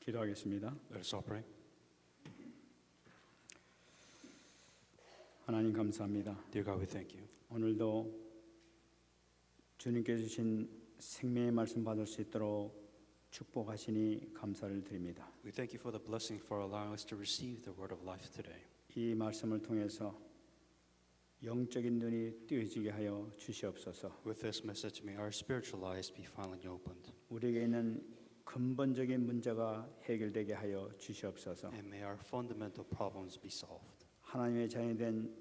기도하겠습니다. Let us all pray. 하나님 감사합니다. Dear God, we thank you. 오늘도 주님께 주신 생명의 말씀 받을 수 있도록 축복하시니 감사를 드립니다. We thank you for the blessing for allowing us to receive the word of life today. 이 말씀을 통해서 영적인 눈이 띄어지게 하여 주시옵소서. With this message, may our spiritual eyes be finally opened, 우리에게 있는 근본적인 문제가 해결되게 하여 주시옵소서. and may our fundamental problems be solved. 하나님의 자녀이 된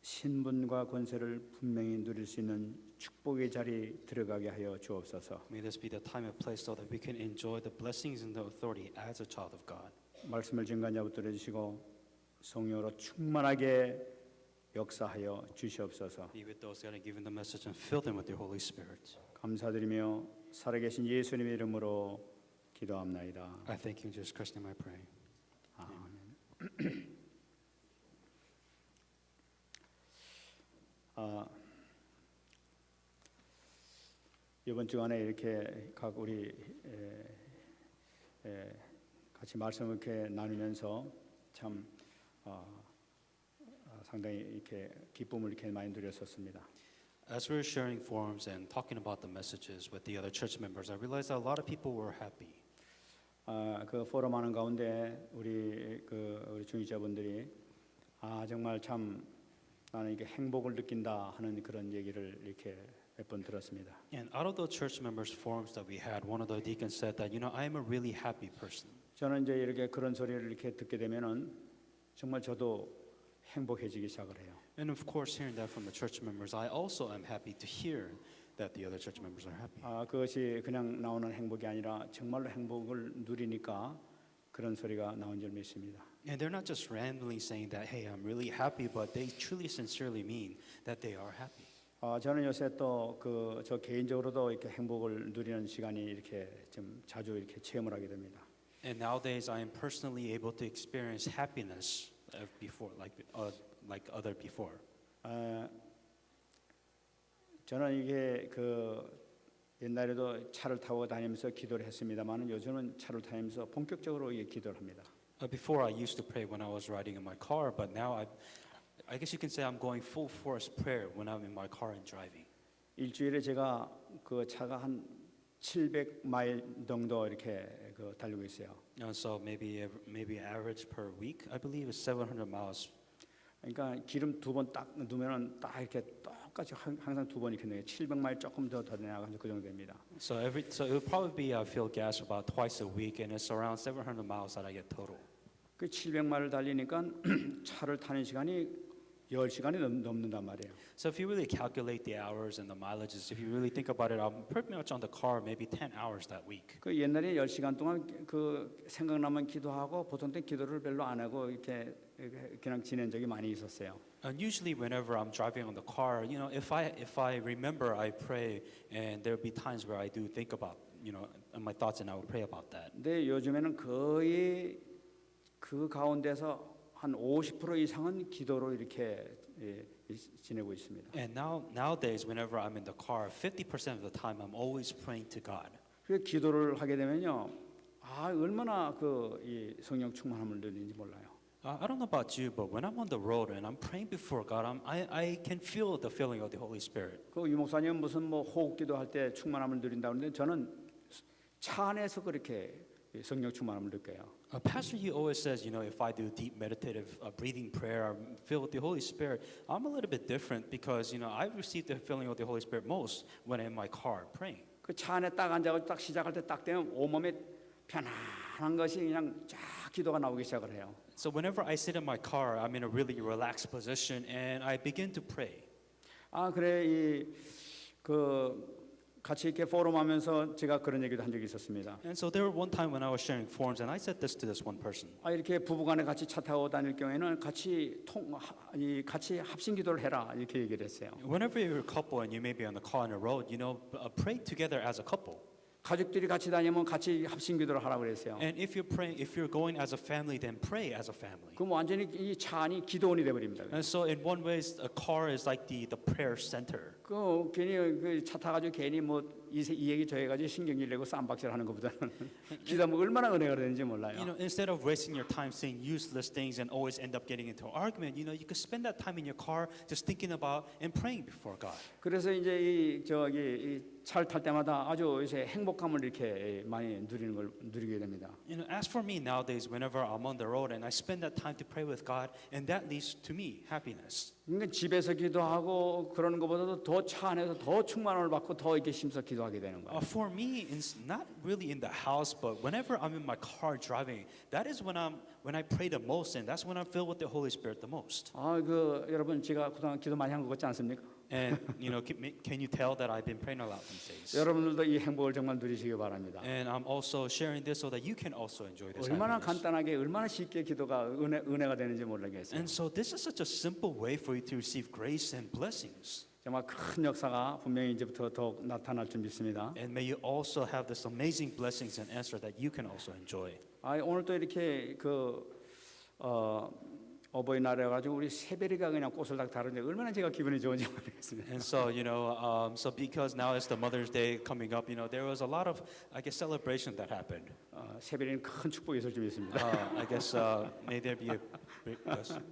신분과 권세를 분명히 누릴 수 있는 축복의 자리에 들어가게 하여 주옵소서. May this be the time and place so that we can enjoy the blessings and the authority as a child of God. 말씀을 증거한 자부터 해주시고 성령으로 충만하게 역사하여 주시옵소서. Be with those that are given the message and fill them with your Holy Spirit. 감사드리며 살아계신 예수님의 이름으로 기도합나이다. I thank you in Jesus Christ's name I pray. 아멘. 이번 주간에 이렇게 각 우리 같이 말씀을 이렇게 나누면서 참 상당히 이렇게 기쁨을 이렇게 많이 누렸었습니다. As we were sharing forums and talking about the messages with the other church members, I realized that a lot of people were happy. 그 포럼 하는 가운데 우리 중직자분들이 정말 참 나는 이게 행복을 느낀다 하는 그런 얘기를 이렇게 몇 번 들었습니다. And out of the church members forums that we had, one of the deacons said that, I am a really happy person. 저는 이제 이렇게 그런 소리를 이렇게 듣게 되면은 정말 저도 행복해지기 시작을 해요. And of course, hearing that from the church members, I also am happy to hear that the other church members are happy. 그것이 그냥 나오는 행복이 아니라 정말로 행복을 누리니까 그런 소리가 나온 줄 믿습니다. And they're not just randomly saying that, hey, I'm really happy, but they truly, sincerely mean that they are happy. 저는 요새 또 저 개인적으로도 이렇게 행복을 누리는 시간이 이렇게 좀 자주 이렇게 체험을 하게 됩니다. And nowadays, I am personally able to experience happiness before, like other before. 저는 이게 옛날에도 차를 타고 다니면서 기도를 했습니다만 요즘은 차를 타면서 본격적으로 이게 기도를 합니다. Before I used to pray when I was riding in my car, but now I guess you can say I'm going full force prayer when I'm in my car and driving. 일주일에 제가 그 차가 한 700마일 정도 이렇게 달리고 있어요. So maybe average per week, I believe, is 700 miles. 그러니까 기름 두 번 딱 넣으면은 딱 이렇게 똑같이 항상 두 번 이렇게 넣어요. 700마일 조금 더 나가서 그 정도 됩니다. So it will probably be I fill gas about twice a week, and it's around 700 miles that I get total. 그 700마일을 달리니까 차를 타는 시간이 10시간이 넘는단 말이에요. So if you really calculate the hours and the mileages, if you really think about it, I'm pretty much on the car maybe 10 hours that week. 그 옛날에 10시간 동안 생각나면 기도하고 보통 때 기도를 별로 안 하고 이렇게 그냥 지낸 적이 많이 있었어요. And usually whenever I'm driving on the car, if I remember, I pray, and there'll be times where I do think about, my thoughts, and I will pray about that. 근데 요즘에는 거의 그 가운데서 한 50% 이상은 기도로 이렇게 지내고 있습니다. And nowadays, whenever I'm in the car, 50% of the time I'm always praying to God. 그 기도를 하게 되면요, 얼마나 이 성령 충만함을 누리는지 몰라요. I don't know about you, but when I'm on the road and I'm praying before God, I can feel the feeling of the Holy Spirit. 유 목사님 무슨 호흡기도 할 때 충만함을 누린다 그러는데 저는 차 안에서 그렇게 성령 충만함을 느껴요. Pastor Yu always says, if I do deep meditative breathing prayer, I'm filled with the Holy Spirit. I'm a little bit different because, I've received the feeling of the Holy Spirit most when I'm in my car praying. 그 차 안에 딱 앉아서 딱 시작할 때 딱 되면 온몸에 편안한 것이 그냥 쫙 기도가 나오기 시작을 해요. So whenever I sit in my car, I'm in a really relaxed position and I begin to pray. 그래 같이 이렇게 포럼하면서 제가 그런 얘기도 한 적이 있었습니다. And so there was one time when I was sharing forums and I said this to this one person. 이렇게 부부간에 같이 차 타고 다닐 경우에는 같이 합심 기도를 해라 이렇게 얘기를 했어요. Whenever you're a couple and you may be on the car on the road, pray together as a couple. 가족들이 같이 다니면 같이 합심기도를 하라고 그랬어요. And if you're praying, if you're going as a family, then pray as a family. 그럼 완전히 이 차 안이 기도원이 돼 버립니다. And so in one way, a car is like the prayer center. 그 괜히 그 차 타가지고 괜히 뭐 이 얘기 저 해가지고 신경질 내고 쌈박질 하는 것보다는 기도하면 얼마나 은혜가 되는지 몰라요. You know, instead of wasting your time saying useless things and always end up getting into an argument, you know, you could spend that time in your car just thinking about and praying before God. 그래서 이제 이 저기 차를 탈 때마다 아주 이제 행복감을 이렇게 많이 누리게 됩니다. You know, as for me nowadays, whenever I'm on the road and I spend that time to pray with God, and that leads to me happiness. 그러니까 집에서 기도하고 그러는 것보다도 더 차 안에서 더 충만함을 받고 더 이렇게 힘써 기도하게 되는 거예요. For me, it's not really in the house, but whenever I'm in my car driving, that is when I pray the most, and that's when I'm filled with the Holy Spirit the most. 그 여러분 제가 그동안 기도 많이 한 것 같지 않습니까? And you know, can you tell that I've been praying a lot these days? 여러분들도 이 행복을 정말 누리시기 바랍니다. And I'm also sharing this so that you can also enjoy this 얼마나 happiness. 간단하게 얼마나 쉽게 기도가 은혜가 되는지 모르겠어요. And so this is such a simple way for you to receive grace and blessings. 정말 큰 역사가 분명히 이제부터 더욱 나타날 줄 믿습니다. And may you also have this amazing blessings and answer that you can also enjoy. 오늘 또 이렇게 어버이날에 가지고 우리 새별이가 그냥 꽃을 딱 다루는데 얼마나 제가 기분이 좋은지 모르겠습니다. And so you know, so because now it's the Mother's Day coming up, you know, there was a lot of, I guess, celebration that happened. 새별이는 큰 축복이 있을 줄 믿습니다. I guess may there be a great blessing.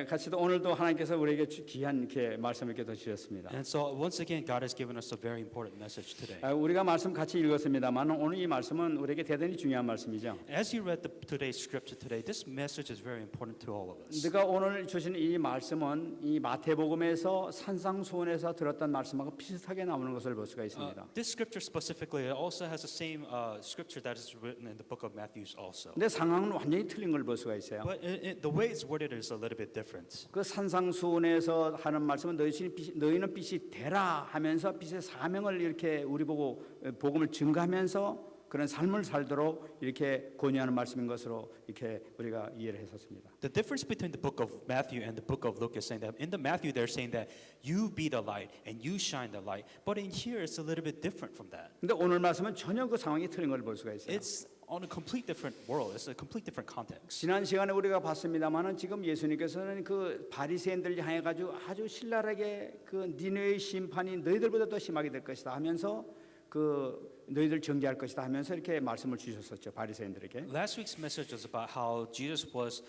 같이 또 오늘도 하나님께서 우리에게 귀한 이렇게 말씀을 이렇게 더 주셨습니다. And so once again, God has given us a very important message today. 우리가 말씀 같이 읽었습니다만 오늘 이 말씀은 우리에게 대단히 중요한 말씀이죠. As you read today's scripture today, this message is very important to all of us. 내가 오늘 주신 이 말씀은 이 마태복음에서 산상수훈에서 들었던 말씀하고 비슷하게 나오는 것을 볼 수가 있습니다. This scripture specifically also has the same scripture that is written in the book of Matthew also. 근데 상황은 완전히 틀린 걸 볼 수가 있어요. But the way it's worded is a little bit different. 그 산상수훈에서 하는 말씀은 너희는 빛이 되라 하면서 빛의 사명을 이렇게 우리 보고 복음을 증거하면서 그런 삶을 살도록 이렇게 권유하는 말씀인 것으로 이렇게 우리가 이해를 했었습니다. The difference between the book of Matthew and the book of Luke is saying that in the Matthew they're saying that you be the light and you shine the light, but in here it's a little bit different from that. 근데 오늘 말씀은 전혀 그 상황이 틀린 걸 볼 수가 있어요. It's on a complete different world. It's a complete different context. 지난 시간에 우리가 봤습니다만은 지금 예수님께서는 그 바리새인들 향해 가지고 아주 신랄하게 그 니느웨의 심판이 너희들보다 더 심하게 될 것이다 하면서 그 너희들 정죄할 것이다 하면서 이렇게 말씀을 주셨었죠 바리새인들에게. Last week's message was about how Jesus was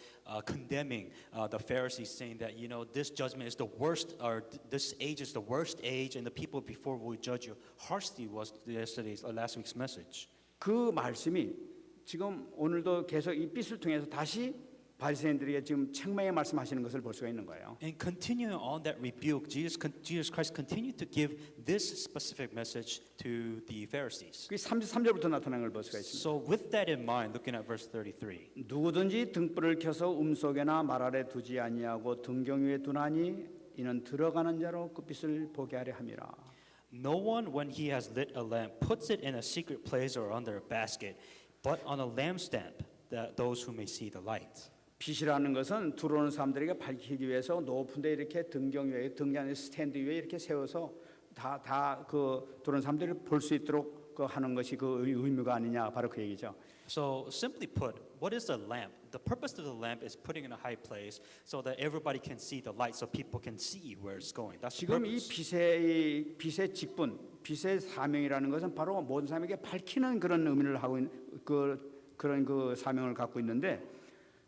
condemning the Pharisees, saying that you know this judgment is the worst, or this age is the worst age, and the people before will judge you harshly. Was last week's message. 그 말씀이 지금 오늘도 계속 이 빛을 통해서 다시 바리새인들에게 지금 책망의 말씀하시는 것을 볼 수가 있는 거예요. And continuing on that rebuke, Jesus Christ continued to give this specific message to the Pharisees. 그 33절부터 나타나는 걸 볼 수가 있습니다. So with that in mind, looking at verse 33. 누구든지 등불을 켜서 음속에나 말 아래 두지 아니하고 등경 위에 두나니 이는 들어가는 자로 그 빛을 보게 하려 함이라. No one, when he has lit a lamp, puts it in a secret place or under a basket, but on a lampstand, that those who may see the light. 빛이라는 것은 들어오는 사람들에게 밝히기 위해서 높은데 이렇게 등경 위에 등잔 스탠드 위에 이렇게 세워서 다 그 들어오는 사람들이 볼 수 있도록 그 하는 것이 그 의무가 아니냐 바로 그 얘기죠. So simply put, what is a lamp? The purpose of the lamp is putting in a high place so that everybody can see the light, so people can see where it's going. That's the 지금 이 purpose. 빛의 직분, 빛의 사명이라는 것은 바로 모든 사람에게 밝히는 그런 의미를 하고 있는 그런 그 사명을 갖고 있는데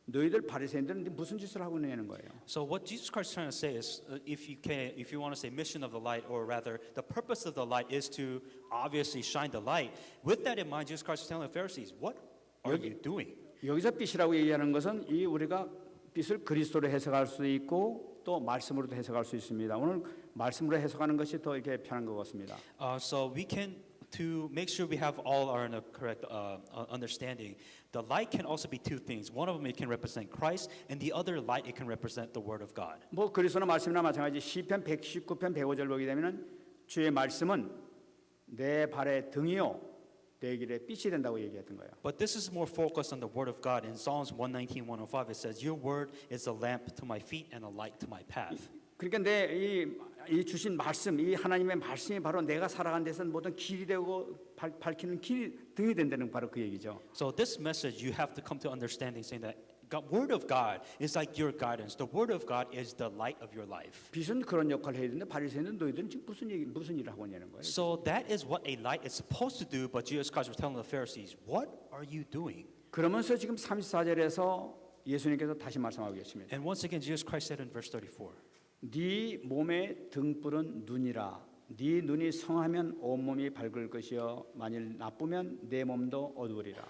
너희들 바리새인들은 무슨 짓을 하고 있느냐는 거예요. So what Jesus Christ is trying to say is, if you want to say mission of the light, or rather the purpose of the light is to obviously shine the light. With that in mind, Jesus Christ is telling the Pharisees, what are you doing? 여기서 빛이라고 얘기하는 것은 이 우리가 빛을 그리스도로 해석할 수 있고 또 말씀으로도 해석할 수 있습니다. 오늘 말씀으로 해석하는 것이 더 이렇게 편한 것 같습니다. So we can, to make sure we have all our correct understanding, the light can also be two things. One of them, it can represent Christ, and the other light, it can represent the Word of God. 뭐 그리스도 말씀이나 마찬가지 시편 119편 105절 보게 되면은 주의 말씀은 내 발의 등이요 내 길의 빛이 된다고 얘기했던 거예요. But this is more focused on the Word of God. In Psalms 119, 105, it says, "Your word is a lamp to my feet and a light to my path." 그러니까 내 이 이 주신 말씀, 이 하나님의 말씀이 바로 내가 살아가는 데서 모든 길이 되고 밝히는 등이 된다는 바로 그 얘기죠. So this message you have to come to understanding saying that God, word of God is like your guidance. The word of God is the light of your life. 빛은 그런 역할을 해야 되는데 바리새인은 너희들은 지금 무슨 일을 하고 있냐는 거예요. So that is what a light is supposed to do, but Jesus Christ was telling the Pharisees, what are you doing? 그러면서 지금 34절에서 예수님께서 다시 말씀하고 계십니다. And once again, Jesus Christ said in verse 34, 네 몸의 등불은 눈이라. 네 눈이 성하면 온몸이 밝을 것이요 만일 나쁘면 내 몸도 어두우리라.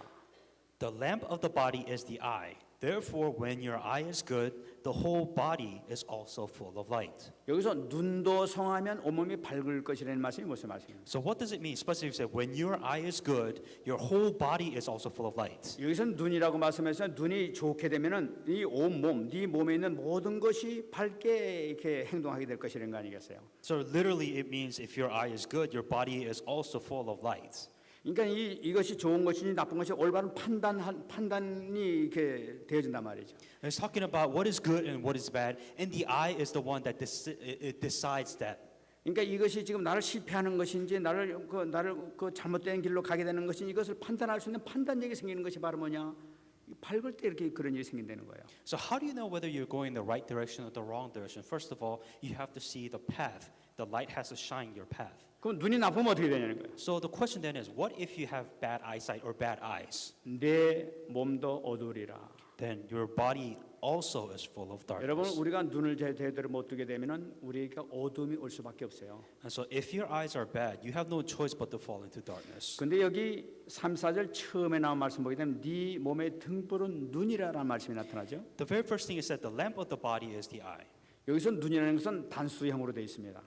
the lamp of the body is the eye. Therefore, when your eye is good, the whole body is also full of light. 여기서 눈도 성하면 온몸이 밝을 것이라는 말씀이 무슨 말씀입니까? So what does it mean? Especially if you say, when your eye is good, your whole body is also full of light. 여기서 눈이라고 말씀해서 눈이 좋게 되면은 이 온몸, 네 몸에 있는 모든 것이 밝게 이렇게 행동하게 될 것이라는 거 아니겠어요? So literally it means if your eye is good, your body is also full of light. 그러니까 이것이 좋은 것인지 나쁜 것인지 올바른 판단이 이렇게 되어진단 말이죠. And it's talking about what is good and what is bad, and the eye is the one that it decides that. 그러니까 이것이 지금 나를 실패하는 것인지 나를 그 잘못된 길로 가게 되는 것인지 이것을 판단할 수 있는 판단력이 생기는 것이 바로 뭐냐? 밝을 때 이렇게 그런 일이 생긴다는 거예요. So how do you know whether you're going the right direction or the wrong direction? First of all, you have to see the path. The light has to shine your path. 그럼 눈이 나쁘면 어떻게 되냐는 거예요. So the question then is, what if you have bad eyesight or bad eyes? 내 몸도 어두우리라. Then your body also is full of 여러분 darkness. 우리가 눈을 제대로 못 뜨게 되면은 우리가 어둠이 올 수밖에 없어요. And so if your eyes are bad, you have no choice but to fall into darkness. 근데 여기 3, 4절 처음에 나온 말씀 보게 되면 네 몸의 등불은 눈이라는 말씀이 나타나죠. The very first thing is that the lamp of the body is the eye. 여기서 눈이라는 것은 단수형으로 되어 있습니다.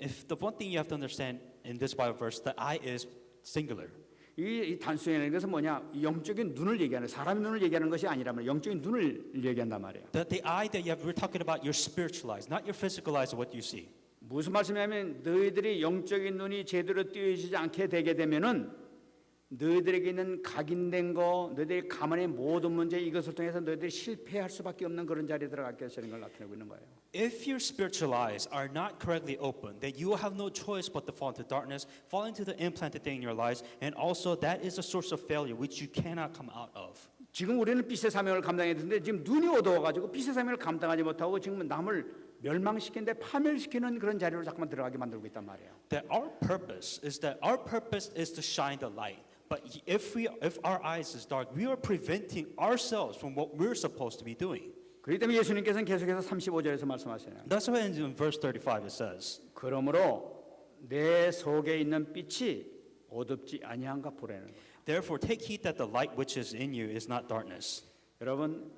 If the one thing you have to understand in this Bible verse, the eye is singular. 이 단수형이라는 것은 뭐냐? 영적인 눈을 얘기하는 사람의 눈을 얘기하는 것이 아니라면 영적인 눈을 얘기한단 말이에요. The eye that you have, we're talking about your spiritual eyes, not your physical eyes of what you see. 무슨 말씀이냐면 너희들이 영적인 눈이 제대로 뜨여지지 않게 되게 되면은 너희들에게 있는 각인된 거, 너희들이 감안의 모든 문제 이것을 통해서 너희들이 실패할 수밖에 없는 그런 자리에 들어가게 하시는 걸 나타내고 있는 거예요. If your spiritual eyes are not correctly open, then you will have no choice but to fall into darkness, fall into the implanted thing in your lives, and also that is a source of failure which you cannot come out of. 지금 우리는 빛의 사명을 감당해야 되는데 지금 눈이 어두워가지고 빛의 사명을 감당하지 못하고 지금 남을 멸망시키는데 파멸시키는 그런 자리로 자꾸만 들어가게 만들고 있단 말이에요. That our purpose is to shine the light. But if our eyes is dark, we are preventing ourselves from what we're supposed to be doing. 그렇기 때문에 예수님께서는 계속해서 35절에서 말씀하시네요. That's why in verse 35 it says, 그러므로 내 속에 있는 빛이 어둡지 아니한가 보라는 거예요. therefore take heed that the light which is in you is not darkness. 여러분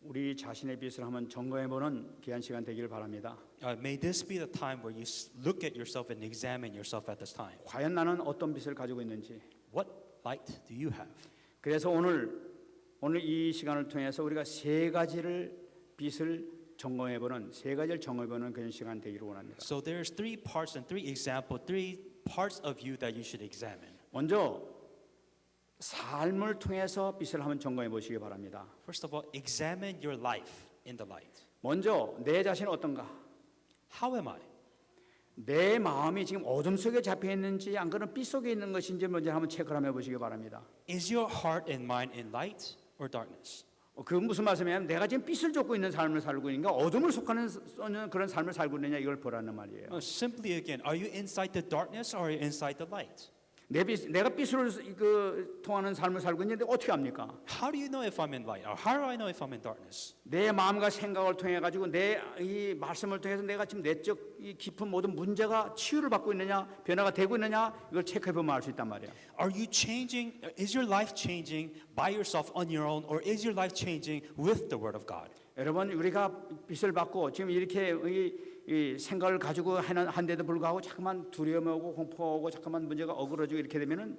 우리 자신의 빛을 한번 점검해보는 귀한 시간 되기를 바랍니다. May this be the time where you look at yourself and examine yourself at this time. 과연 나는 어떤 빛을 가지고 있는지. What light do you have? 그래서 오늘 이 시간을 통해서 우리가 세 가지를 빛을 점검해보는 세 가지를 점검해보는 그런 시간 되기를 원합니다. So there's three parts and three parts of you that you should examine. 먼저 삶을 통해서 빛을 한번 점검해 보시기 바랍니다. First of all, examine your life in the light. 먼저 내 자신은 어떤가? How am I? 내 마음이 지금 어둠 속에 잡혀 있는지 안 그러면 빛 속에 있는 것인지 먼저 한번 체크를 한번 해보시기 바랍니다. Is your heart and mind in light or darkness? 그건 무슨 말씀이냐면 내가 지금 빛을 쫓고 있는 삶을 살고 있는가 어둠을 속하는 그런 삶을 살고 있느냐 이걸 보라는 말이에요. Simply again, are you inside the darkness or are you inside the light? 내가 빛으로 통하는 삶을 살고 있는데 어떻게 합니까? How do you know if I'm in light? Or how do I know if I'm in darkness? 내 마음과 생각을 통해 가지고 내 이 말씀을 통해서 내가 지금 내적 이 깊은 모든 문제가 치유를 받고 있느냐 변화가 되고 있느냐 이걸 체크해 보면 알 수 있단 말이야. Are you changing? Is your life changing by yourself on your own, or is your life changing with the Word of God? 여러분 우리가 빛을 받고 지금 이렇게 이 생각을 가지고 한데도 불구하고 자꾸만 두려움이 오고 공포가 오고 자꾸만 문제가 어그러지고 이렇게 되면은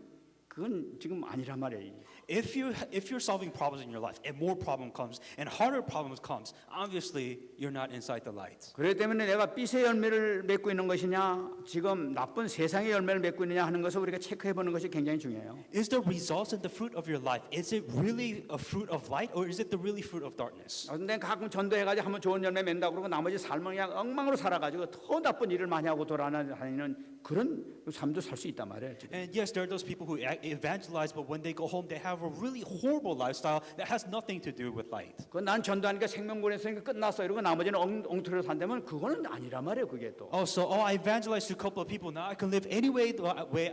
그건 지금 아니란 말이에요. If you're solving problems in your life and more problem comes and harder problems comes, obviously you're not inside the light. 그렇기 때문에 내가 빛의 열매를 맺고 있는 것이냐 지금 나쁜 세상의 열매를 맺고 있느냐 하는 것을 우리가 체크해 보는 것이 굉장히 중요해요. Is the results and the fruit of your life, is it really a fruit of light or is it the really fruit of darkness? 근데 가끔 전도해가지고 한번 좋은 열매 맺는다고 그러고 나머지 삶은 그냥 엉망으로 살아가지고 더 나쁜 일을 많이 하고 돌아다니는 그런 삶도 살 수 있단 말이에요. 지금. And yes, there are those people who evangelize, but when they go home, they have a really horrible lifestyle that has nothing to do with light. 난 전도하니까 생명 보냈으니까 끝났어 이러고 나머지는 엉터리로 산다면 그거는 아니란 말이에요. 그게 또. I evangelized to a couple of people. Now I can live any way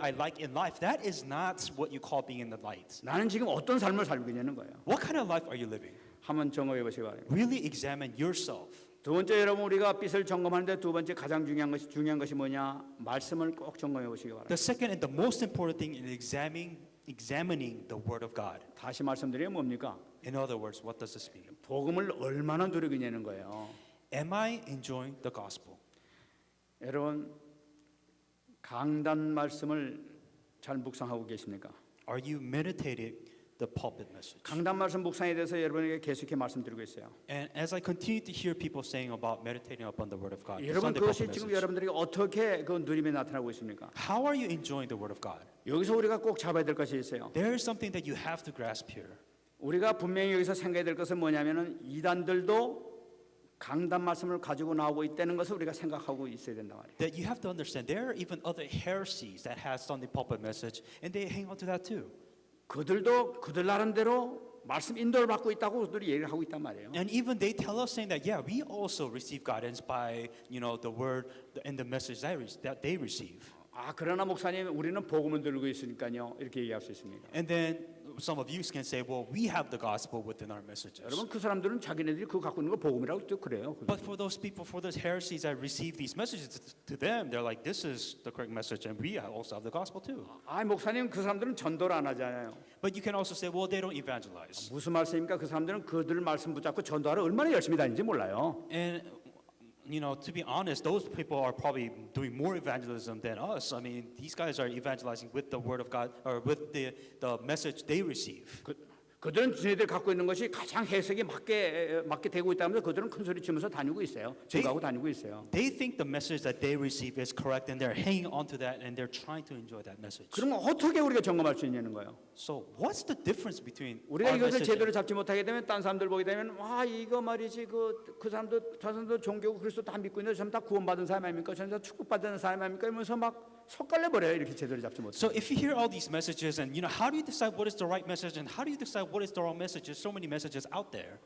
I like in life. That is not what you call being in the light. 나는 지금 어떤 삶을 살고 있냐는 거예요. What kind of life are you living? 한번 점검해 보시기 바랍니다. Really examine yourself. 두 번째 여러분 우리가 빛을 점검하는데 두 번째 가장 중요한 것이 뭐냐? 말씀을 꼭 점검해 보시기 바랍니다. The second and the most important thing is examining the Word of God. 다시 말씀드리면 뭡니까? In other words, what does this mean? 복음을 얼마나 누리고 있냐는 거예요. Am I enjoying the gospel? 여러분 강단 말씀을 잘 묵상하고 계십니까? Are you meditating the pulpit message? 강단 말씀 묵상에 대해서 여러분에게 계속해 말씀드리고 있어요. And as I continue to hear people saying about meditating upon the Word of God, the 여러분 Sunday 그것이 pulpit 지금 message, 여러분들에게 어떻게 그 누림에 나타나고 있습니까? how are you enjoying the Word of God? 여기서 우리가 꼭 잡아야 될 것이 있어요. There is something that you have to grasp here. 우리가 분명히 여기서 생각해야 될 것은 뭐냐면은 이단들도 강단 말씀을 가지고 나오고 있다는 것을 우리가 생각하고 있어야 된다 말이에요. That you have to understand there are even other heresies that has Sunday pulpit message, and they hang on to that too. 그들도 그들 나름대로 말씀 인도를 받고 있다고 그들이 얘기를 하고 있단 말이에요. And even they tell us saying that, yeah, we also receive guidance by, the word and the message that they receive. 그러나 목사님 우리는 복음을 들고 있으니까요 이렇게 얘기할 수 있습니다. And then some of you can say, well, we have the gospel within our messages. 여러분 그 사람들은 자기네들이 그거 갖고 있는 거 복음이라고 또 그래요. But for those people, for those heresies that receive these messages, to them, they're like, this is the correct message, and we also have the gospel too. 목사님 그 사람들은 전도를 안 하잖아요. But you can also say, well, they don't evangelize. 무슨 말씀입니까? 그 사람들은 그들 말씀 붙잡고 전도하러 얼마나 열심히 다니는지 몰라요. And to be honest, those people are probably doing more evangelism than us. I mean, these guys are evangelizing with the word of God or with the message they receive. 그들은 지네들 갖고 있는 것이 가장 해석이 맞게 되고 있다면서 그들은 큰 소리 치면서 다니고 있어요. 지가고 다니고 있어요. They think the message that they receive is correct, and they're hanging on to that, and they're trying to enjoy that message. 그러면 어떻게 우리가 점검할 수 있냐는 거예요. So, what's the difference between 우리가 our 이것을 message? 제대로 잡지 못하게 되면 딴 사람들 보게 되면 이거 말이지 그 사람도 저 사람도 종교고 그리스도 다 믿고 있는데 저 사람 다 구원받은 사람 아닙니까? 저 사람 다 축복받은 사람 아닙니까? 이러면서 막 섞갈려 버려요. 이렇게 제대로 잡지 못해. So if you hear all these messages and how do you decide what is the right message and how do you decide what is the wrong message? There's so many messages out there.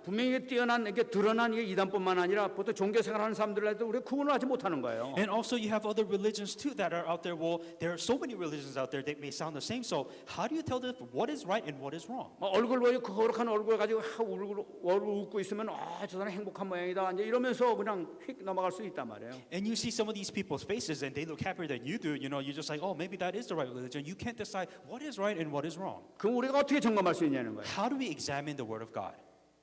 분명히 뛰어난 이게 드러난 이게 이단뿐만 아니라 보통 종교 생활하는 사람들한테 우리가 구분을 하지 못하는 거예요. And also you have other religions too that are out there. Well, there are so many religions out there that may sound the same. So how do you tell them what is right and what is wrong? 얼굴 보여 그 거룩한 얼굴 가지고 얼굴 웃고 있으면 저 사람 행복한 모양이다. 이제 이러면서 그냥 휙 넘어갈 수 있단 말이에요. And you see some of these people's faces and they look happier than you do. You're just like, oh, maybe that is the right religion. You can't decide what is right and what is wrong. 그럼 우리가 어떻게 점검할 수 있냐는 거예요. How do we examine the word of God?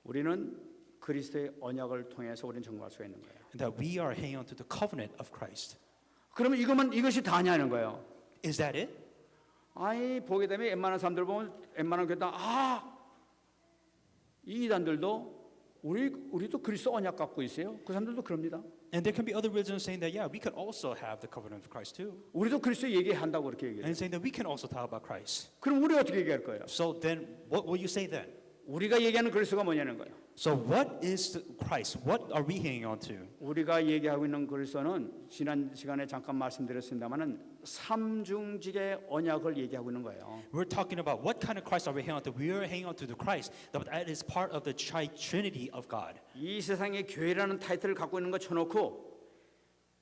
우리는 그리스도의 언약을 통해서 우리는 점검할 수가 있는 거예요. And that we are hanging on to the covenant of Christ. 그러면 이것이 다냐는 거예요. Is that it? 보게 되면 웬만한 사람들 보면 웬만한 교단 이 이단들도 우리도 그리스도 언약 갖고 있어요. 그 사람들도 그럽니다. And there can be other religions saying that, yeah, we could also have the covenant of Christ too. 우리도 그리스도 얘기한다고 그렇게 얘기해요. And saying that we can also talk about Christ. 그럼 우리 어떻게 얘기할 거예요? So then, what will you say then? 우리가 얘기하는 그리스도가 뭐냐는 거예요. So what is Christ? What are we hanging on to? 우리가 얘기하고 있는 그리스도는 지난 시간에 잠깐 말씀드렸습니다만은 삼중직의 언약을 얘기하고 있는 거예요. We're talking about what kind of Christ are we hanging on to? We are hanging on to the Christ that is part of the Trinity of God. 이 세상에 교회라는 타이틀을 갖고 있는 거 쳐놓고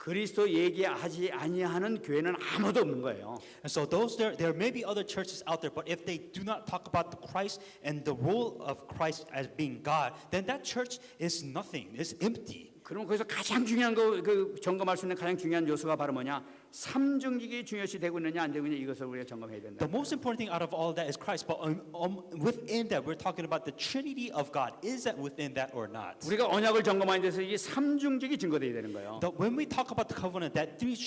그리스도 얘기하지 아니하는 교회는 아무도 없는 거예요. And so there may be other churches out there, but if they do not talk about the Christ and the role of Christ as being God, then that church is nothing. It's empty. 그럼 거기서 가장 중요한 그 점검할 수 있는 가장 중요한 요소가 바로 뭐냐? 삼중직이 중요시 되고 있느냐 안 되고 있느냐 이것을 우리가 점검해야 된다. The most important thing out of all that is Christ, but within that we're talking about the Trinity of God. Is that within that or not? 우리가 언약을 점검하는 데서 이 삼중직이 증거돼야 되는 거예요. When we talk about the covenant, that three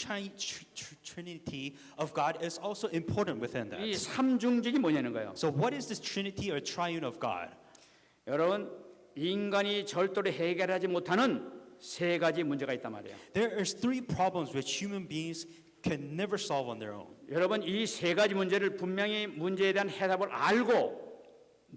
Trinity of God is also important within that. 이 삼중직이 뭐냐는 거예요. So what is this Trinity or triune of God? 여러분, 인간이 절대로 해결하지 못하는 세 가지 문제가 있단 말이에요. There is three problems which human beings can never solve on their own. 여러분, 이 세 가지 문제를 분명히 문제에 대한 해답을 알고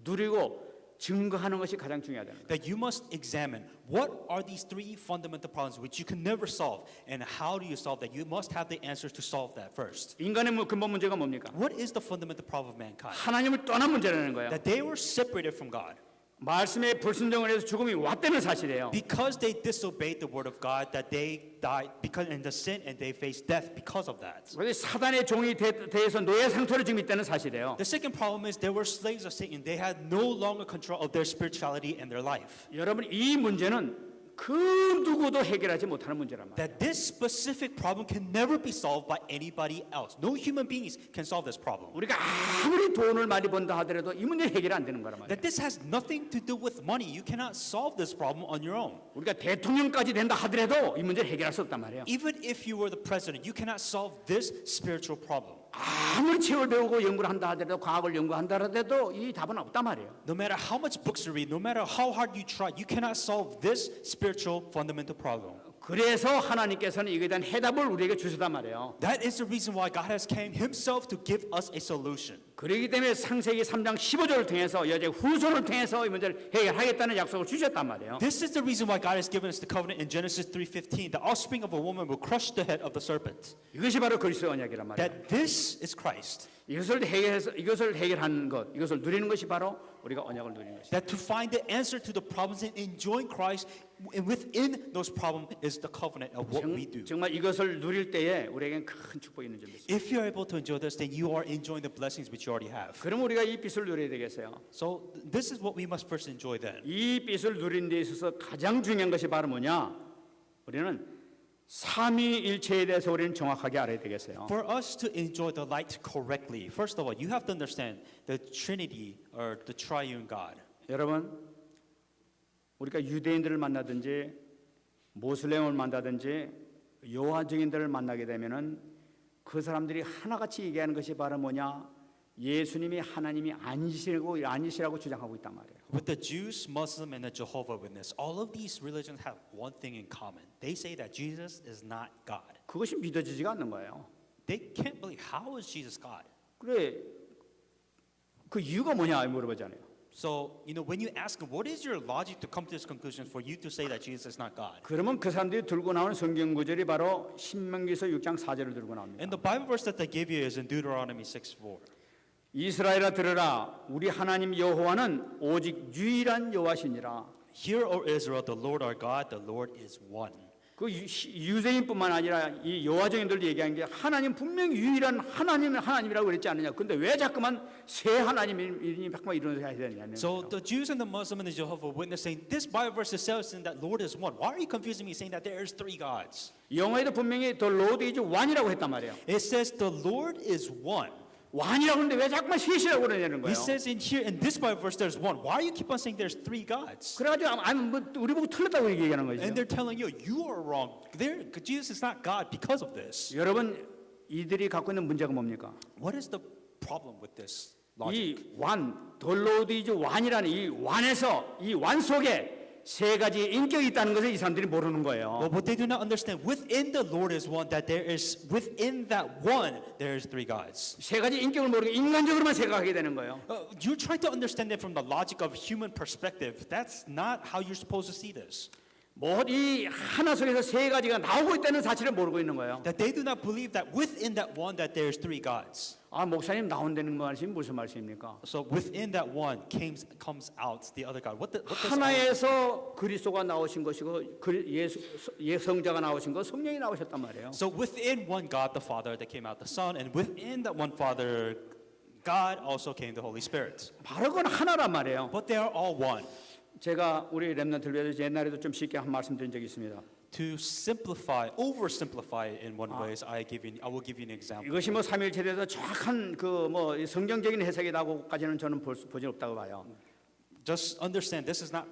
누리고 증거하는 것이 가장 중요하다는 거예요. That you must examine what are these three fundamental problems which you can never solve, and how do you solve that? You must have the answers to solve that first. 인간의 근본 문제가 뭡니까? What is the fundamental problem of mankind? 하나님을 떠난 문제라는 거예요. That they were separated from God. 말씀에 불순종을 해서 죽음이 왔다는 사실이에요. Because they disobeyed the word of God, that they died because in the sin and they faced death because of that. 그래서 사단의 종이 대해서 노예 상태로 지금 있다는 사실이에요. The second problem is they were slaves of Satan. They had no longer control of their spirituality and their life. 여러분, 이 문제는 그 누구도 해결하지 못하는 문제란 말이에요. That this specific problem can never be solved by anybody else. No human beings can solve this problem. 우리가 아무리 돈을 많이 번다 하더라도 이 문제는 해결이 안 되는 거란 말이에요. That this has nothing to do with money. You cannot solve this problem on your own. 우리가 대통령까지 된다 하더라도 이 문제를 해결할 수 없단 말이에요. Even if you were the president, you cannot solve this spiritual problem. 아무리 책을 배우고 연구를 한다 하더라도 과학을 연구한다 하더라도 이 답은 없단 말이에요. No matter how much books you read, no matter how hard you try, you cannot solve this spiritual fundamental problem. 그래서 하나님께서는 이거에 대한 해답을 우리에게 주셨단 말이에요. That is the reason why God has came himself to give us a solution. 그렇기 때문에 창세기 3장 15절을 통해서 여자의 후손을 통해서 이 문제를 해결하겠다는 약속을 주셨단 말이에요. This is the reason why God has given us the covenant in Genesis 3:15. The offspring of a woman will crush the head of the serpent. 이것이 바로 그리스도 언약이란 말이에요. That this is Christ. 이것을 해결하는 것, 이것을 누리는 것이 바로 우리가 언약을 누리는 것이에요. That to find the answer to the problems and enjoying Christ, and within those problems is the covenant of what we do. 정말 이것을 누릴 때에 우리에겐 큰 축복이 있는 점이 있어요. If you're able to enjoy this, then you are enjoying the blessings which you already have. 그럼 우리가 이 빛을 누려야 되겠어요. So this is what we must first enjoy then. 이 빛을 누리는 데 있어서 가장 중요한 것이 바로 뭐냐? 우리는 삼위일체에 대해서 우리는 정확하게 알아야 되겠어요. For us to enjoy the light correctly, first of all, you have to understand the Trinity or the Triune God. 여러분, 우리가 유대인들을 만나든지 모슬렘을 만나든지 여호와 증인들을 만나게 되면은 그 사람들이 하나같이 얘기하는 것이 바로 뭐냐? 예수님이 하나님이 아니시라고 주장하고 있단 말이에요. With the Jews, Muslim, and the Jehovah Witness, all of these religions have one thing in common. They say that Jesus is not God. 그것이 믿어지지가 않는 거예요. They can't believe, how is Jesus God? 그래, 그 이유가 뭐냐 물어보잖아요. So, when you ask them, what is your logic to come to this conclusion for you to say that Jesus is not God? 그러면 그 사람들이 들고 나오는 성경 구절이 바로 신명기서 6장 4절을 들고 나옵니다. And the Bible verse that they give you is in Deuteronomy 6:4. 이스라엘아 들으라, 우리 하나님 여호와는 오직 유일한 여호와시니라. Hear, O Israel, the Lord our God, the Lord is one. 그 유대인뿐만 아니라 이 여호와 증인들도 얘기한 게 하나님 분명히 유일한 하나님이라고 그랬지 않느냐. 근데 왜 자꾸만 세 하나님이 자꾸만 이루어져야 되느냐. So the Jews and the Muslim and the Jehovah Witness saying this Bible verse says that Lord is one. Why are you confusing me saying that there is three gods? 영어에도 분명히 the Lord is one이라고 했단 말이에요. It says the Lord is one. one이라고 하는데 왜 자꾸만 셋이라고 그러냐는 거예요. It says in here in this Bible verse there's one. Why do you keep on saying there's three gods? 그래가지고 우리 보고 틀렸다고 얘기하는 거죠. And they're telling you you are wrong. Jesus is not God because of this. 여러분, 이들이 갖고 있는 문제가 뭡니까? What is the problem with this 이 logic? the Lord is one이라는 이 one에서 이 one 속에 세 가지 인격이 있다는 것을 이 사람들이 모르는 거예요. But what they do not understand, within the Lord is one, that there is, within that one, there is three gods. 세 가지 인격을 모르고 인간적으로만 생각하게 되는 거예요. You're trying to understand it from the logic of human perspective. That's not how you're supposed to see this. 이 하나 속에서 세 가지가 나오고 있다는 사실을 모르고 있는 거예요. That they do not believe that within that one, that there is three gods. 목사님 나온다는 말씀이 무슨 말씀입니까? So within that one comes out the other God. What does 하나에서 그리스도가 나오신 것이고 성자가 나오신 것, 성령이 나오셨단 말이에요. So within one God, the Father, that came out the Son, and within that one Father, God also came the Holy Spirit. 바로 그건 하나란 말이에요. But they are all one. 제가 우리 렘넌트를 위해서 옛날에도 좀 쉽게 한 말씀드린 적이 있습니다. To oversimplify it in one way, I will give you an example. 이것이 삼위일체에 대해서 정확한 성경적인 해석이라고까지는 저는 보지 없다고 봐요. Just understand, this is not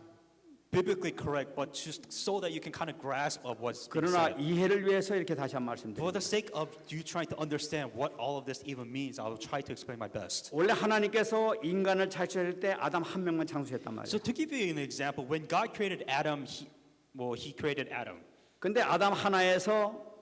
biblically correct, but just so that you can kind of grasp of what's being 그러나 said. 이해를 위해서 이렇게 다시 한 For 말씀드립니다. the sake of you trying to understand what all of this even means, I will try to explain my best. 원래 하나님께서 인간을 창조할 때 아담 한 명만 창조했단 말이에요. So to give you an example, when God created Adam, he created Adam. 근데 아담 하나에서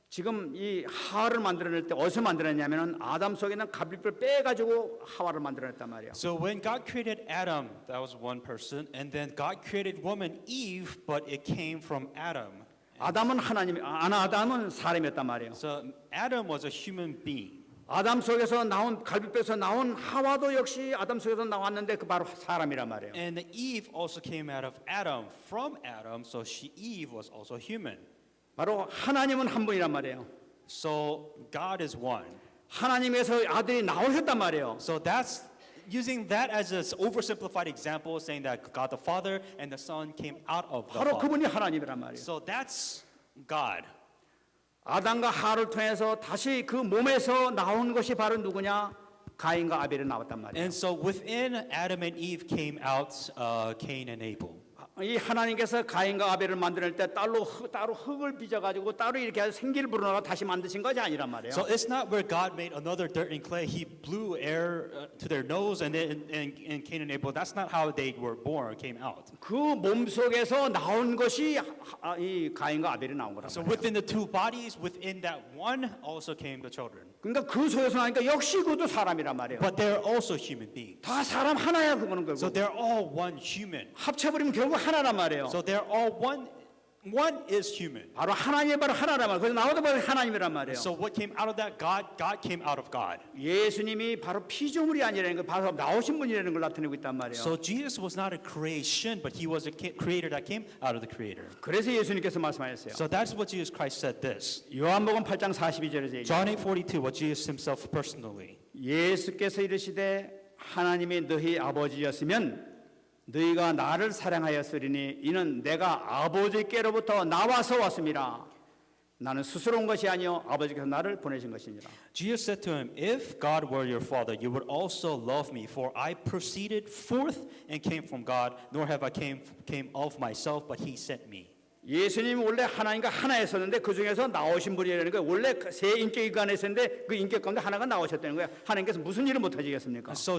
지금 이 하와를 만들어낼 때 어디서 만들었냐면은 아담 속에 있는 갈비뼈를 빼가지고 하와를 만들어냈단 말이에요. So when God created Adam, that was one person, and then God created woman Eve, but it came from Adam. 아담은 아담은 사람이었단 말이에요. So Adam was a human being. 아담 속에서 나온 갈비뼈에서 나온 하와도 역시 아담 속에서 나왔는데 그 바로 사람이란 말이에요. And Eve also came out of Adam, from Adam, so Eve was also human. 바로 하나님은 한 분이란 말이에요. So God is one. 하나님에서 아들이 나오셨단 말이에요. So that's using that as an oversimplified example, saying that God the Father and the Son came out of the 바로 Father. 그분이 하나님이란 말이에요. So that's God. 아담과 하와를 통해서 다시 그 몸에서 나온 것이 바로 누구냐? 가인과 아벨이 나왔단 말이에요. And so within Adam and Eve came out Cain and Abel. 이 하나님께서 가인과 아벨을 만들 때 따로 흙을 빚어가지고 따로 이렇게 해서 생기를 불어넣어 다시 만드신 것이 아니란 말이에요. So it's not where God made another dirt and clay. He blew air to their nose, and then and Cain and Abel. That's not how they were born or came out. 그 몸 속에서 나온 것이 이 가인과 아벨이 나온 거란 So 말이에요. within the two bodies, within that one, also came the children. 그러니까 그 속에서 나니까 역시 그것도 사람이란 말이에요. But they're also human beings. 다 사람 하나야 그거는 So 결국. they're all one human. 합쳐버리면 결국 하나란 말이에요. So they're all one. One is human. 바로 하나님이 바로 하나란 말이에요. 그래서 나오다 바로 하나님이란 말이에요. So what came out of that? God came out of God. 예수님이 바로 피조물이 아니라는 걸 바로 나오신 분이라는 걸 나타내고 있단 말이에요. So Jesus was not a creation, but he was a creator that came out of the creator. 그래서 예수님께서 말씀하셨어요. So that's what Jesus Christ said this. 요한복음 8장 42절에서 John 8:42, what Jesus himself personally. 예수께서 이르시되 하나님이 너희 아버지였으면 너희가 나를 사랑하였으리니 이는 내가 아버지께로부터 나와서 왔음이라. 나는 스스로 온 것이 아니요 아버지께서 나를 보내신 것이니라. Jesus said to him, if God were your father, you would also love me, for I proceeded forth and came from God, nor have I came of myself, but he sent me. 예수님이 원래 하나님과 하나였었는데 그 중에서 나오신 분이라는 거예요. 원래 세 인격이 안에 있었는데 그 인격 가운데 하나가 나오셨다는 거예요. 하나님께서 무슨 일을 못 하시겠습니까? So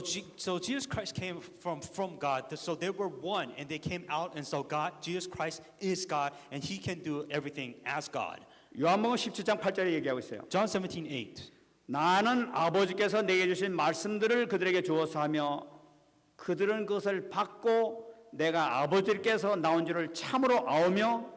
Jesus Christ came from God. So they were one, and they came out, and so Jesus Christ is God, and He can do everything as God. 요한복음 17장 8절에 얘기하고 있어요. John 17:8. 나는 아버지께서 내게 주신 말씀들을 그들에게 주어서 하며 그들은 그것을 받고 내가 아버지께서 나온 줄을 참으로 아오며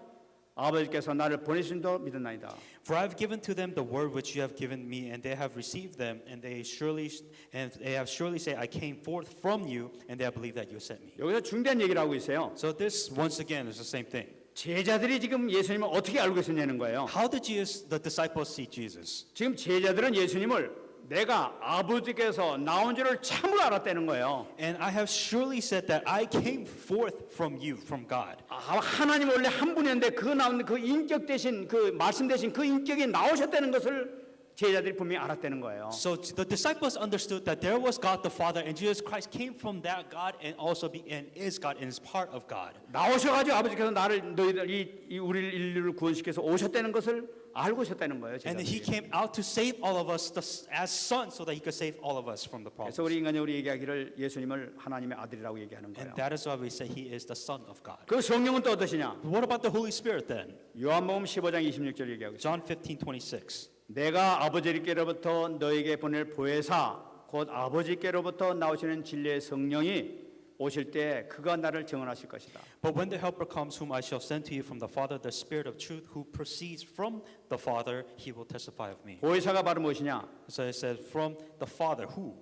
아버지께서 나를 보내신 줄 믿었나이다. For I have given to them the word which you have given me, and they have received them, and they have surely said, I came forth from you, and they have believed that you sent me. 여기서 중대한 얘기를 하고 있어요. So this once again is the same thing. 제자들이 지금 예수님을 어떻게 알고 있었냐는 거예요. How did the disciples see Jesus? 지금 제자들은 예수님을 내가 아버지께서 나온 줄을 참으로 알았다는 거예요. And I have surely said that I came forth from you, from God. 하나님 원래 한 분이었는데 그 나온 그 인격 대신 그 말씀 대신 그 인격이 나오셨다는 것을 제자들이 분명히 알았다는 거예요. So the disciples understood that there was God the Father, and Jesus Christ came from that God, and also and is God and is part of God. 나오셔가지고 아버지께서 너희들 이 우리 인류를 구원시켜서 오셨다는 것을 알고 있었다는 거예요. And He 제자들이. came out to save all of us as sons, so that He could save all of us from the 그래서 problems. 우리 인간이 우리 얘기하기를 예수님을 하나님의 아들이라고 얘기하는 거예요. And that is why we say He is the Son of God. 그 성령은 또 어떠시냐? What about the Holy Spirit then? 요한복음 15장 26절 얘기하고 있어요. John 15:26. 내가 아버지께로부터 너에게 보낼 보혜사 곧 아버지께로부터 나오시는 진리의 성령이 오실 때 그가 나를 증언하실 것이다. But when the Helper comes, whom I shall send to you from the Father, the Spirit of truth, who proceeds from the Father, He will testify of me. 보혜사가 바로 무엇이냐? So it says, from the Father, who?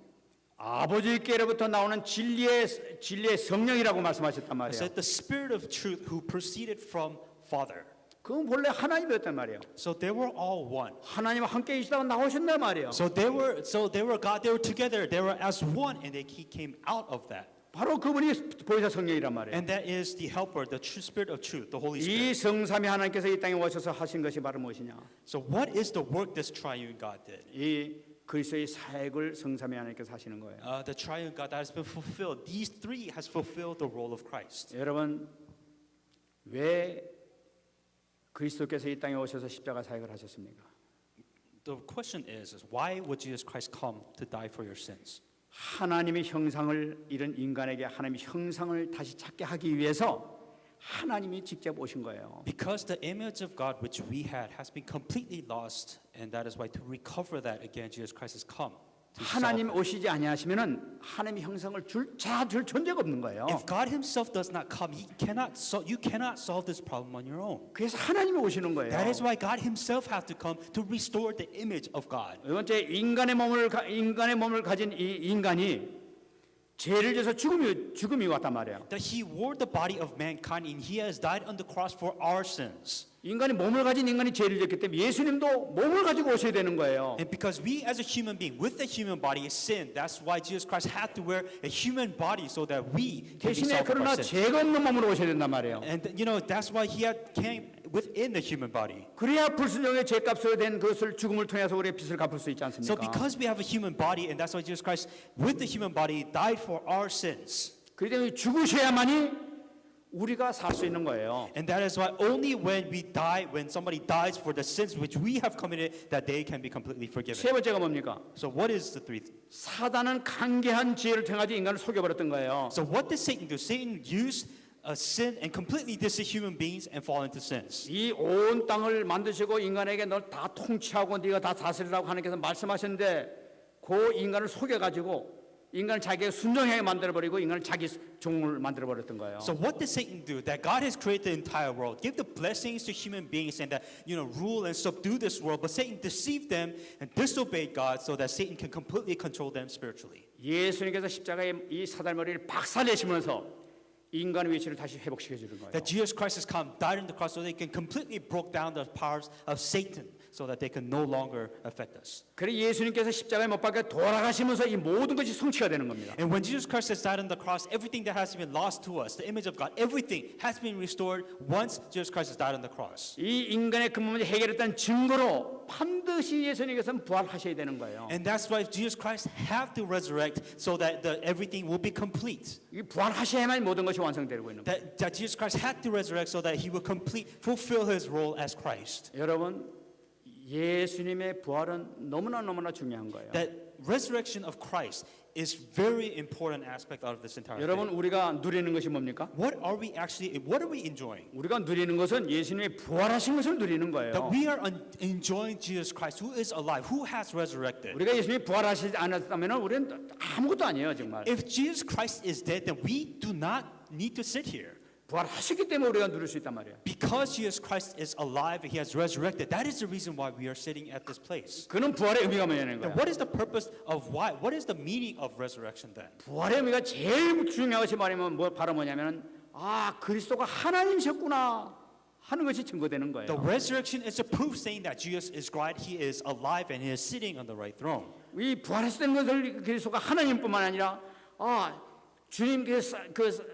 아버지께로부터 나오는 진리의 성령이라고 말씀하셨단 I 말이에요. said, the Spirit of truth, who proceeded from Father. 그건 본래 하나님이었단 말이에요. So they were all one. 하나님과 함께 계시다가 나오셨단 말이에요. So they were God. They were together. They were as one, and He came out of that. 바로 그분이 보혜사 성령이란 말이에요. And that is the Helper, the true Spirit of truth, the Holy 이 Spirit. 성삼위 하나님께서 이 땅에 오셔서 하신 것이 바로 무엇이냐? So what is the work this triune God did? 이 그리스도의 사역을 성삼위 하나님께서 하시는 거예요. The triune God that has been fulfilled. These three has fulfilled the role of Christ. 여러분 왜 그리스도께서 이 땅에 오셔서 십자가 사역을 하셨습니까? The question is why would Jesus Christ come to die for your sins? 하나님의 형상을 잃은 인간에게 하나님의 형상을 다시 찾게 하기 위해서 하나님이 직접 오신 거예요. Because the image of God which we had has been completely lost, and that is why to recover that again, Jesus Christ has come. To 하나님 solve it. 오시지 아니하시면은 하나님의 형상을 줄 존재가 없는 거예요. If God Himself does not come, you cannot solve this problem on your own. 그래서 하나님이 오시는 거예요. That is why God Himself has to come to restore the image of God. 두 번째 인간의 몸을 가진 이 인간이 죄를 져서 죽음이 왔단 말이에요. That He wore the body of mankind and He has died on the cross for our sins. 인간이 몸을 가진 인간이 죄를 졌기 때문에 예수님도 몸을 가지고 오셔야 되는 거예요. And because we as a human being with a human body is sin, that's why Jesus Christ had to wear a human body so that we can be 대신에 saved from 그러나 our sins. 죄가 없는 몸으로 오셔야 된단 말이에요. And that's why He came within the human body. 그래야 불순종의 죄값으로 된 그것을 죽음을 통해서 우리의 빚을 갚을 수 있지 So 않습니까? because we have a human body, and that's why Jesus Christ with the human body died for our sins. 그렇기 때문에 죽으셔야만이 우리가 살 수 있는 거예요. And that is why only when somebody dies for the sins which we have committed, that they can be completely forgiven. 세 번째가 뭡니까? So what is the three? 사단은 강개한 지혜를 통해 인간을 속여버렸던 거예요. So what did Satan do? Satan used sin and completely deceive human beings and fall into sins. 이 온 땅을 만드시고 인간에게 널 다 통치하고 네가 다 다스리라고 하나님께서 말씀하셨는데 그 인간을 속여가지고 인간을 자기에게 순종하게 만들어버리고 인간을 자기 종을 만들어버렸던 거예요. So what did Satan do? That God has created the entire world, give the blessings to human beings, and that rule and subdue this world. But Satan deceived them and disobeyed God, so that Satan can completely control them spiritually. 예수님께서 십자가에 이 사달머리를 박살내시면서 인간의 위치를 다시 회복시켜 주는 거예요. That Jesus Christ has come, died on the cross, so they can completely broke down the powers of Satan, so that they can no longer affect us. 그래서 예수님께서 십자가에 못 박혀 돌아가시면서 이 모든 것이 성취가 되는 겁니다. And when Jesus Christ has died on the cross, everything that has been lost to us, the image of God, everything has been restored once Jesus Christ has died on the cross. 이 인간의 근본을 해결했다는 증거로 반드시 예수님께서는 부활하셔야 되는 거예요. And that's why Jesus Christ have to resurrect so that everything will be complete. 이 부활하셔야만 모든 것이 완성되고 있는 거예요. That Jesus Christ had to resurrect so that He will fulfill His role as Christ. 여러분 예수님의 부활은 너무나 중요한 거예요. That resurrection of Christ is very important aspect out of this entire 여러분 thing. 우리가 누리는 것이 뭡니까? What are we enjoying? 우리가 누리는 것은 예수님의 부활하신 것을 누리는 거예요. That we are enjoying Jesus Christ who is alive, who has resurrected. 우리가 예수님이 부활하시지 않았다면 우리는 아무것도 아니에요 정말. If Jesus Christ is dead, then we do not need to sit here. 부활하셨기 때문에 우리가 누릴 수 있단 말이에요. Because Jesus Christ is alive and He has resurrected, that is the reason why we are sitting at this place. 그는 부활의 의미가 뭐냐는 And 거예요. what is the purpose of why? What is the meaning of resurrection then? 부활의 의미가 제일 중요한 것이 말하면 바로 뭐냐면은 아 그리스도가 하나님이셨구나 하는 것이 증거되는 거예요. The resurrection is a proof saying that Jesus is God, He is alive, and He is sitting on the right throne. 이 부활했다는 것을 그리스도가 하나님뿐만 아니라 주님께서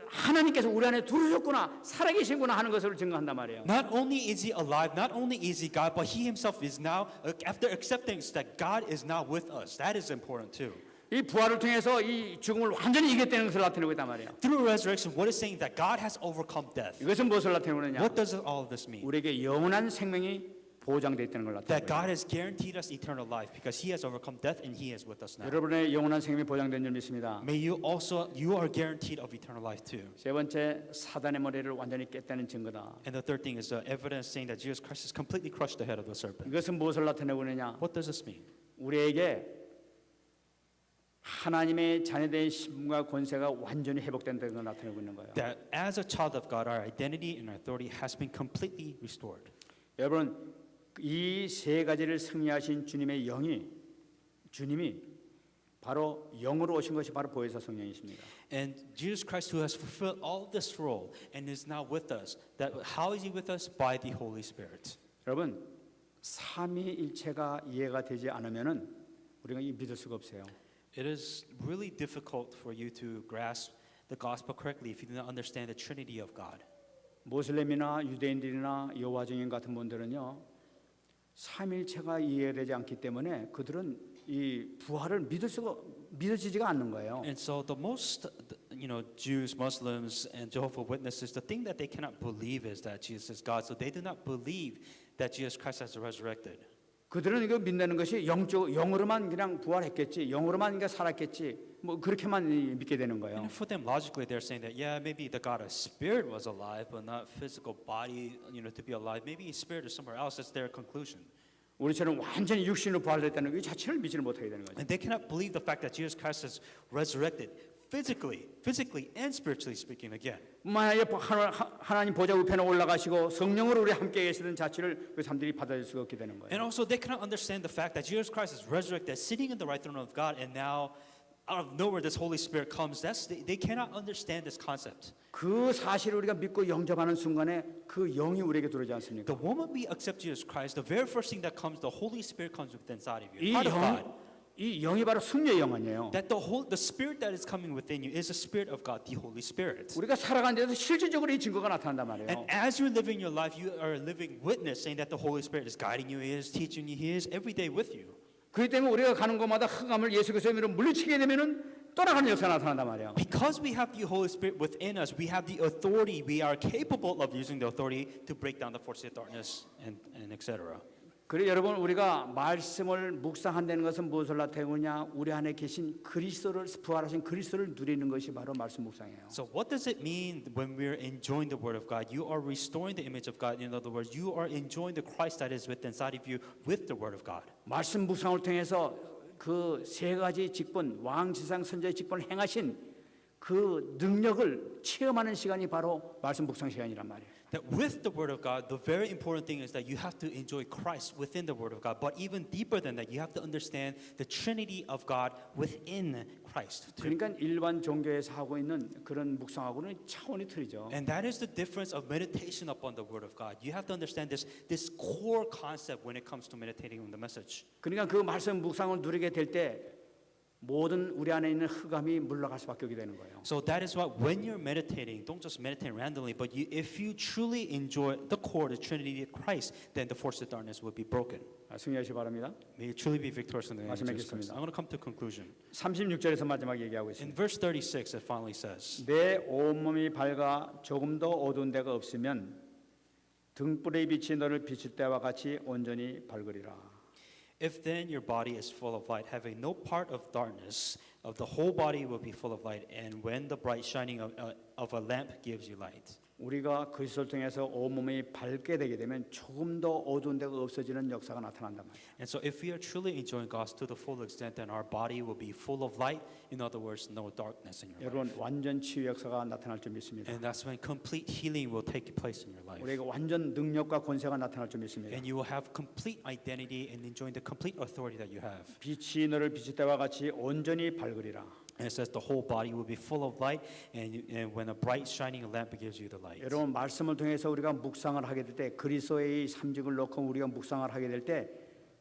하나님께서 우리 안에 들어오셨구나 살아계시구나 하는 것을 증거한단 말이에요. Not only is He alive, not only is He God, but He Himself is now, after accepting that God is now with us. That is important too. 이 부활을 통해서 이 죽음을 완전히 이겼다는 것을 나타내고 있단 말이에요. Through resurrection, what is saying that God has overcome death? 이것은 무엇을 나타내고 있느냐? What does all of this mean? 우리에게 영원한 생명이 보장되어 있다는 걸 That 나타내고 God 있어요. has guaranteed us eternal life because He has overcome death and He is with us now. 여러분의 영원한 생명이 보장된 줄 믿습니다. May you are guaranteed of eternal life too. 세 번째 사단의 머리를 완전히 깼다는 증거다. And the third thing is the evidence saying that Jesus Christ has completely crushed the head of the serpent. 이것은 무엇을 나타내고 있느냐? What does this mean? 우리에게 하나님의 자녀된 신분과 권세가 완전히 회복된다는 걸 나타내고 있는 거예요. That as a child of God, our identity and our authority has been completely restored. 여러분 이 세 가지를 승리하신 주님의 주님이 바로 영으로 오신 것이 바로 보혜사 성령이십니다. And Jesus Christ, who has fulfilled all this role and is now with us, that how is He with us? By the Holy Spirit. 여러분 삼위일체가 이해가 되지 않으면은 우리가 이 믿을 수가 없어요. It is really difficult for you to grasp the gospel correctly if you do not understand the Trinity of God. 모슬렘이나 유대인들이나 여호와 증인 같은 분들은요 삼일체가 이해되지 않기 때문에 그들은 이 부활을 믿어지지가 않는 거예요. And so the most Jews, Muslims, and Jehovah's Witnesses, the thing that they cannot believe is that Jesus is God. So they do not believe that Jesus Christ has resurrected. 그들은 이거 믿는 것이 영으로만 그냥 부활했겠지, 영으로만 그냥 살았겠지, 뭐 그렇게만 믿게 되는 거예요. And for them, logically, they're saying that, yeah, maybe the God of spirit was alive, but not physical body, to be alive. Maybe his spirit is somewhere else. That's their conclusion. 우리처럼 완전히 육신으로 부활했다는 그 자체를 믿지를 못하게 되는 거죠. And they cannot believe the fact that Jesus Christ has resurrected physically and spiritually speaking again. 만약에 하나님 보좌 우편에 올라가시고 성령으로 우리 함께 계시던 자체를 그 사람들이 받아들일 수가 없게 되는 거예요. And also, they cannot understand the fact that Jesus Christ is resurrected, sitting in the right throne of God, and now out of nowhere this Holy Spirit comes. They cannot understand this concept. 그 사실을 우리가 믿고 영접하는 순간에 그 영이 우리에게 들어오지 않습니까? The moment we accept Jesus Christ, the very first thing that comes, the Holy Spirit comes within inside of you. 이 Part of God. 이 영이 바로 승리의 영 아니에요. That the spirit that is coming within you is the spirit of God, the Holy Spirit. 우리가 살아가는 데서 실질적으로 이 증거가 나타난단 말이에요. And as you're living your life, you are a living witness, saying that the Holy Spirit is guiding you, He is teaching you, He is every day with you. 그렇기 때문에 우리가 가는 곳마다 흑암을 예수 그리스도의 이름으로 물리치게 되면은 떠나가는 역사가 나타난단 말이에요. Because we have the Holy Spirit within us, we have the authority, we are capable of using the authority to break down the forces of darkness and etc. 그래 여러분 우리가 말씀을 묵상한다는 것은 무엇을 나타내느냐? 우리 안에 계신 그리스도를 부활하신 그리스도를 누리는 것이 바로 말씀 묵상이에요. So what does it mean when we're enjoying the Word of God? You are restoring the image of God. In other words, you are enjoying the Christ that is within inside of you with the Word of God. 말씀 묵상을 통해서 그 세 가지 직분, 왕, 지상, 선지자의 직분을 행하신 그 능력을 체험하는 시간이 바로 말씀 묵상 시간이란 말이에요. That with the Word of God, the very important thing is that you have to enjoy Christ within the Word of God. But even deeper than that, you have to understand the Trinity of God within Christ. 그러니까 일반 종교에서 하고 있는 그런 묵상하고는 차원이 틀리죠. And that is the difference of meditation upon the Word of God. You have to understand this core concept when it comes to meditating on the message. 그러니까 그 말씀 묵상을 누리게 될 때 모든 우리 안에 있는 흑암이 물러갈 수밖에 없게 되는 거예요. So that is why when you're meditating, don't just meditate randomly, but if you truly enjoy the core, the Trinity of Christ, then the force of darkness will be broken. 승리하시기 바랍니다. May you truly be victorious in the name of Jesus Christ. 말씀하겠습니다. I'm going to come to a conclusion. 36절에서 마지막 얘기하고 In 있습니다. verse 36, it finally says, 내 온몸이 밝아 조금도 어두운 데가 없으면 등불의 빛이 너를 비칠 때와 같이 온전히 밝으리라. If then your body is full of light, having no part of darkness, of the whole body will be full of light, and when the bright shining of a lamp gives you light. 우리가 그리스도를 통해서 온몸이 밝게 되게 되면 조금 더 어두운 데가 없어지는 역사가 나타난단 말이에요. And so if we are truly enjoying God to the full extent, then our body will be full of light. In other words, no darkness in your 여러분 life. 완전 치유 역사가 나타날 줄 믿습니다. And that's when complete healing will take place in your life. 우리가 완전 능력과 권세가 나타날 줄 믿습니다. And you will have complete identity and enjoying the complete authority that you have. 빛이 너를 비칠 때와 같이 온전히 밝으리라. And it says the whole body will be full of light, and when a bright shining lamp gives you the light. 여러분 말씀을 통해서 우리가 묵상을 하게 될 때 그리스도의 삼직을 놓고 우리가 묵상을 하게 될 때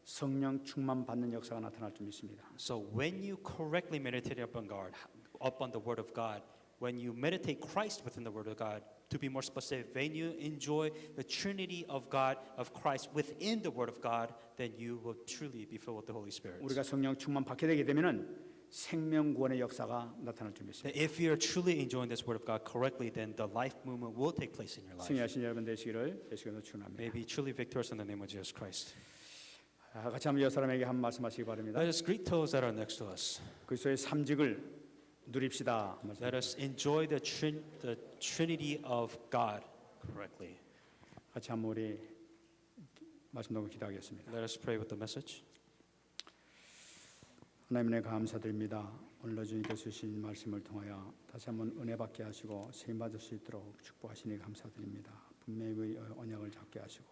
성령 충만 받는 역사가 나타날 줄 믿습니다. So when you correctly meditate upon the Word of God, when you meditate Christ within the Word of God, to be more specific, when you enjoy the Trinity of God, of Christ within the Word of God, then you will truly be filled with the Holy Spirit. 우리가 성령 충만 받게 되게 되면은 생명구원의 역사가 나타날 줄 믿습니다. That if you are truly enjoying this Word of God correctly, then the life movement will take place in your life. 승리하신 여러분 되시기를 예수님으로 축원합니다. May be truly victorious in the name of Jesus Christ. 같이 한번 여 사람에게 한 말씀하시기 바랍니다. Let us greet those that are next to us. 그리스도의 삼직을 누립시다. Let us enjoy the Trinity of God correctly. 같이 한번 우리 말씀 듣고 기도하겠습니다. Let us pray with the message. 하나님의 감사드립니다. 오늘 주님께서 주신 말씀을 통하여 다시 한번 은혜 받게 하시고 세임 받을 수 있도록 축복하시니 감사드립니다. 분명히 언약을 잡게 하시고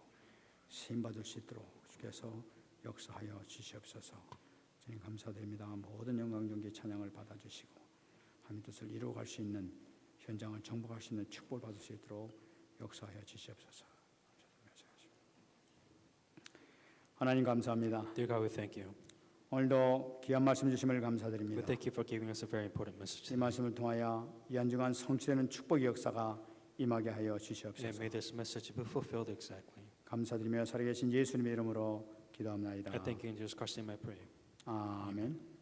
세임 받을 수 있도록 주께서 역사하여 주시옵소서. 주님 감사드립니다. 모든 영광 존귀 찬양을 받아주시고 하나님 뜻을 이루어갈 수 있는 현장을 정복할 수 있는 축복을 받을 수 있도록 역사하여 주시옵소서. 하나님 감사합니다. Dear God, we thank you. 오늘도 귀한 말씀 주심을 We 감사드립니다. thank you for giving us a very important message. 이 말씀을 통하여 이 한중간 성취되는 축복의 역사가 임하게 하여 And 주시옵소서. may this message be fulfilled exactly. 감사드리며 살아계신 예수님의 이름으로 기도합나이다. I thank you in Jesus Christ's name I pray. 아멘.